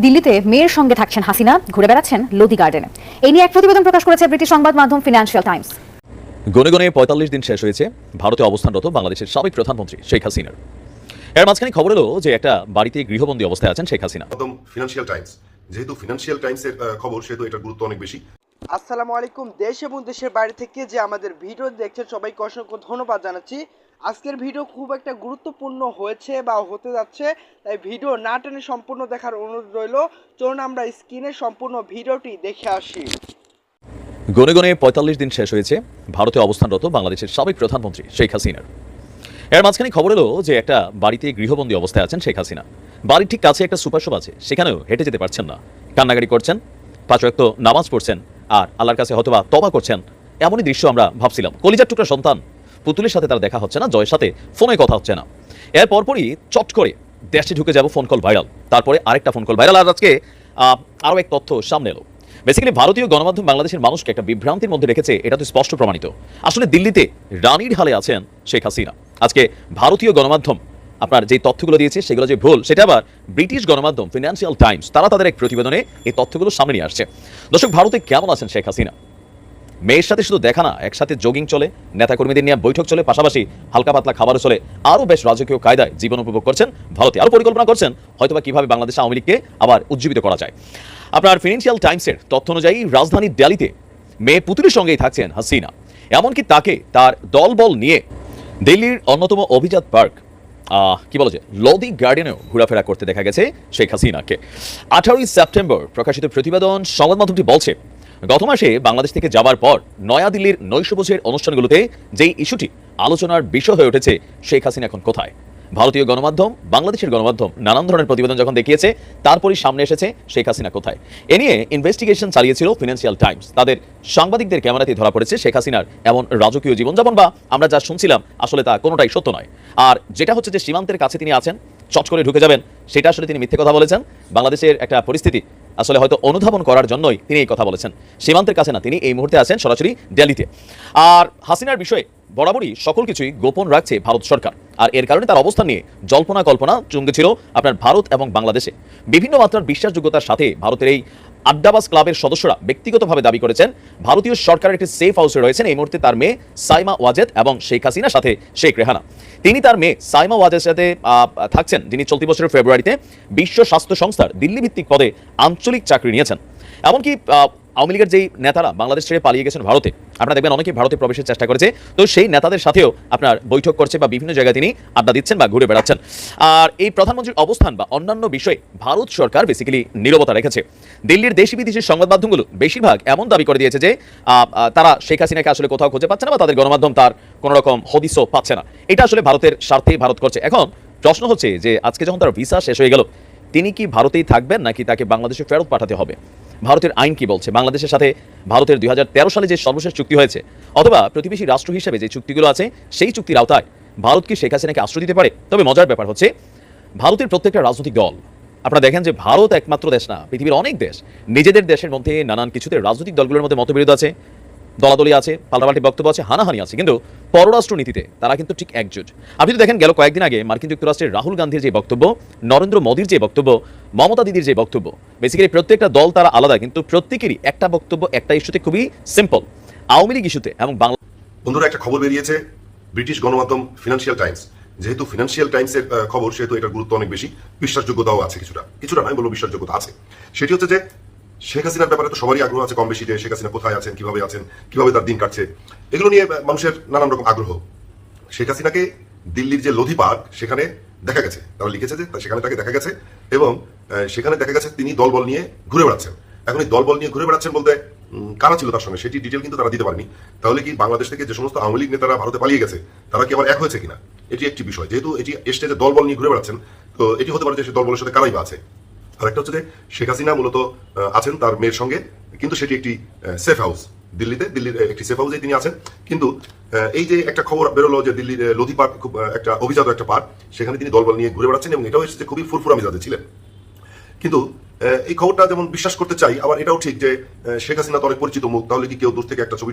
দিল্লিতে মেয়ের সঙ্গে থাকছেন হাসিনা, ঘুরে বেড়াচ্ছেন লোদি গার্ডেনে। এই নিয়ে এক প্রতিবেদন প্রকাশ করেছে ব্রিটিশ সংবাদ মাধ্যম ফিনান্সিয়াল টাইমস। গনে গনে ৪৫ দিন শেষ হয়েছে ভারতে অবস্থানরত বাংলাদেশের সাবেক প্রধানমন্ত্রী শেখ হাসিনার। এর মাঝখানে খবর এলো যে একটা বাড়িতে গৃহবন্দী অবস্থায় আছেন শেখ হাসিনা। ফিনান্সিয়াল টাইমস, যেহেতু ফিনান্সিয়াল টাইমসের খবর, সেহেতু এটার গুরুত্ব অনেক বেশি। আসসালামু আলাইকুম। দেশ এবং দেশের বাইরে থেকে যে আমাদের ভিডিও দেখছেন সবাইকে অসংখ্য ধন্যবাদ জানাচ্ছি। আজকের ভিডিও খুব একটা গুরুত্বপূর্ণ হয়েছে বা হতে যাচ্ছে, তাই ভিডিও না টেনে সম্পূর্ণ দেখার অনুরোধ রইল। চলুন আমরা স্ক্রিনে সম্পূর্ণ ভিডিওটি দেখে আসি। গনে গনে ৪৫ দিন শেষ হয়েছে ভারতে অবস্থানরত বাংলাদেশের সাবেক প্রধানমন্ত্রী শেখ হাসিনার। এর মাঝখানে খবর এলো যে একটা বাড়িতে গৃহবন্দী অবস্থায় আছেন শেখ হাসিনা। বাড়ির ঠিক কাছে একটা সুপার শপ আছে, সেখানেও হেঁটে যেতে পারছেন না, কান্নাকাটি করছেন, ৫ ওয়াক্ত নামাজ পড়ছেন আর আল্লাহর কাছে হয়তোবা তওবা করছেন। এমনই দৃশ্য আমরা ভাবছিলাম। কলিজার টুকরা সন্তান পুতুলের সাথে তার দেখা হচ্ছে না, জয়ের সাথে ফোনে কথা হচ্ছে না। এর পরপরই চট করে দেশে ঢুকে যাব ফোন কল ভাইরাল, তারপরে আরেকটা ফোন কল ভাইরাল, আর আজকে আরও এক তথ্য সামনে এলো। বেসিক্যালি ভারতীয় গণমাধ্যম বাংলাদেশের মানুষকে একটা বিভ্রান্তির মধ্যে রেখেছে, এটা তো স্পষ্ট প্রমাণিত। আসলে দিল্লিতে রানীর হালে আছেন শেখ হাসিনা। আজকে ভারতীয় গণমাধ্যম আপনার যে তথ্যগুলো দিয়েছে সেগুলো যে ভুল, সেটা আবার ব্রিটিশ গণমাধ্যম ফিনান্সিয়াল টাইমস তারা তাদের এক প্রতিবেদনে এই তথ্যগুলো সামনে নিয়ে আসছে। দর্শক, ভারতে কেমন আছেন শেখ হাসিনা? মেয়ের সাথে শুধু দেখা না, একসাথে জগিং চলে, নেতাকর্মীদের নিয়ে বৈঠক চলে, পাশাপাশি হালকা পাতলা খাবারও চলে, আরও বেশ রাজকীয় কায়দায় জীবন উপভোগ করছেন ভারতে। আরও পরিকল্পনা করছেন হয়তোবা কিভাবে বাংলাদেশ আওয়ামী লীগকে আবার উজ্জীবিত করা যায়। আপনার ফিনান্সিয়াল টাইমসের তথ্য অনুযায়ী রাজধানী দিল্লিতে মেয়ে পুতুলের সঙ্গেই থাকছেন হাসিনা। এমনকি তাকে তার দলবল নিয়ে দিল্লির অন্যতম অভিজাত পার্ক কি বলা যায় লোদি গার্ডেনেও ঘোরাফেরা করতে দেখা গেছে শেখ হাসিনাকে। 18ই সেপ্টেম্বর প্রকাশিত প্রতিবেদন সংবাদ মাধ্যমটি বলছে, গত মাসে বাংলাদেশ থেকে যাবার পর নয়াদিল্লির নৈশভোজের অনুষ্ঠানগুলোতে যেই ইস্যুটি আলোচনার বিষয় হয়ে উঠেছে, শেখ হাসিনা এখন কোথায়। ভারতীয় গণমাধ্যম, বাংলাদেশের গণমাধ্যম নানান ধরনের প্রতিবেদন যখন দেখিয়েছে, তারপরই সামনে এসেছে শেখ হাসিনা কোথায়। এ নিয়ে ইনভেস্টিগেশন চালিয়েছিল ফিনান্সিয়াল টাইমস। তাদের সাংবাদিকদের ক্যামেরাতেই ধরা পড়েছে শেখ হাসিনার এমন রাজকীয় জীবনযাপন, বা আমরা যা শুনছিলাম আসলে তা কোনোটাই সত্য নয়। আর যেটা হচ্ছে যে সীমান্তের কাছে তিনি আছেন, চট করে ঢুকে যাবেন, সেটা আসলে তিনি মিথ্যে কথা বলেছেন। বাংলাদেশের একটা পরিস্থিতি আসলে হয়তো অনুধাবন করার জন্যই তিনি এই কথা বলেছেন। সীমান্তের কাছে না, তিনি এই মুহূর্তে আছেন সরাসরি দিল্লিতে। আর হাসিনার বিষয়ে বরাবরই সকল কিছুই গোপন রাখছে ভারত সরকার, আর এর কারণে তার অবস্থান নিয়ে জল্পনা কল্পনা চমকেছিল আপনার ভারত এবং বাংলাদেশে। বিভিন্ন মাত্রার বিশ্বাসযোগ্যতার সাথে ভারতের এই আড্ডাবাজ ক্লাবের সদস্যরা ব্যক্তিগতভাবে দাবি করেছেন ভারতীয় সরকারের একটি সেফ হাউসে রয়েছেন এই মুহূর্তে তার মেয়ে সাইমা ওয়াজেদ এবং শেখ হাসিনার সাথে শেখ রেহানা। তিনি তার মেয়ে সাইমা ওয়াজেদের সাথে থাকছেন, যিনি চলতি বছরের ফেব্রুয়ারিতে বিশ্ব স্বাস্থ্য সংস্থার দিল্লি ভিত্তিক পদে আঞ্চলিক চাকরি নিয়েছেন। এমনকি আওয়ামী লীগের যেই নেতারা বাংলাদেশ ছেড়ে পালিয়ে গেছেন ভারতে, আপনারা দেখবেন অনেকেই ভারতে প্রবেশের চেষ্টা করেছে, তো সেই নেতাদের সাথেও আপনার বৈঠক করছে বা বিভিন্ন জায়গায় তিনি আড্ডা দিচ্ছেন বা ঘুরে বেড়াচ্ছেন। আর এই প্রধানমন্ত্রীর অবস্থান বা অন্যান্য বিষয়ে ভারত সরকার বেসিক্যালি নীরবতা রেখেছে। দিল্লির দেশি বিদেশের সংবাদ মাধ্যমগুলো বেশিরভাগ এমন দাবি করে দিয়েছে যে তারা শেখ হাসিনাকে আসলে কোথাও খুঁজে পাচ্ছে না, বা তাদের গণমাধ্যম তার কোনো রকম হদিসও পাচ্ছে না। এটা আসলে ভারতের স্বার্থেই ভারত করছে। এখন প্রশ্ন হচ্ছে যে আজকে যখন তার ভিসা শেষ হয়ে গেল, তিনি কি ভারতেই থাকবেন নাকি তাকে বাংলাদেশে ফেরত পাঠাতে হবে? ভারতের আইন কি বলছে? বাংলাদেশের সাথে ভারতের 2013 সালে যে সর্বশেষ চুক্তি হয়েছে, অথবা প্রতিবেশী রাষ্ট্র হিসেবে যে চুক্তিগুলো আছে, সেই চুক্তির আওতায় ভারত কি শেখ হাসিনাকে আশ্রয় দিতে পারে? তবে মজার ব্যাপার হচ্ছে ভারতের প্রত্যেকটা রাজনৈতিক দল, আপনারা দেখেন যে ভারত একমাত্র দেশ না, পৃথিবীর অনেক দেশ নিজেদের দেশের মধ্যে নানান কিছুতে রাজনৈতিক দলগুলোর মধ্যে মতবিরোধ আছে, দলাদলি আছে, পাল্টাপাল্টি বক্তব্য আছে, হানাহানি আছে, কিন্তু পররাষ্ট্র নীতিতে তারা কিন্তু ঠিক একজোট। আপনি তো দেখেন গেল কয়েকদিন আগে মার্কিন যুক্তরাষ্ট্রের রাহুল গান্ধীর যে বক্তব্য, নরেন্দ্র মোদীর যে বক্তব্য, মমতা দিদির যে বক্তব্য, বেসিক্যালি প্রত্যেকটা দল তারা আলাদা, কিন্তু প্রত্যেকেরই একটা বক্তব্য একটা ইস্যুতে খুবই সিম্পল, আওয়ামী লীগ ইস্যুতে। এবং বাংলা বন্ধুরা, একটা খবর বেরিয়েছে ব্রিটিশ গণমাধ্যম ফিনান্সিয়াল টাইমস, যেহেতু ফিনান্সিয়াল টাইমসের খবর, সেহেতু এটার গুরুত্ব অনেক বেশি। বিশ্বাসযোগ্যতাও আছে কিছুটা নয় বলবো, বিশ্বাসযোগ্যতা আছে। সেটি হচ্ছে যে শেখ হাসিনার ব্যাপারে তো সবারই আগ্রহ আছে কম বেশি, যে শেখ হাসিনা কোথায় আছেন, কিভাবে তার দিন কাটছে, এগুলো নিয়ে মানুষের নানান রকম আগ্রহ। শেখ হাসিনাকে দিল্লির যে লোধি পার্ক, সেখানে দেখা গেছে, তারা লিখেছে যে সেখানে তাকে দেখা গেছে, এবং সেখানে দেখা গেছে তিনি দলবল নিয়ে ঘুরে বেড়াচ্ছেন। এখন এই দলবল নিয়ে ঘুরে বেড়াচ্ছেন বলতে কারা ছিল তার সঙ্গে, সেটি ডিটেল কিন্তু তারা দিতে পারেনি। তাহলে কি বাংলাদেশ থেকে যে সমস্ত আওয়ামী লীগ নেতারা ভারতে পালিয়ে গেছে, তারা কি আবার এক হয়েছে কিনা, এটি একটি বিষয়। যেহেতু এটি এসছে যে দলবল নিয়ে ঘুরে বেড়াচ্ছেন, তো এটি হতে পারে যে সে দলবলের সাথে কারাই বা আছে। আর একটা হচ্ছে যে শেখ হাসিনা মূলত আছেন তার মেয়ের সঙ্গে, কিন্তু সেটি একটি সেফ হাউস দিল্লির একটি সেফ হাউসে তিনি আছেন। কিন্তু এই যে একটা খবর বেরোলো যে দিল্লির লোধি পার্ক খুব একটা অভিজাত একটা পার্ক, সেখানে তিনি দলবল নিয়ে ঘুরে বেড়াচ্ছেন, এবং এটাও এসেছে খুবই ফুরফুরা মেজাজে ছিলেন। কিন্তু এই খবরটা যেমন বিশ্বাস করতে চাই, আবার এটাও ঠিক যে শেখ হাসিনা তো অনেক পরিচিত মুখ, তাহলে কি কেউ দূর থেকে একটা ছবি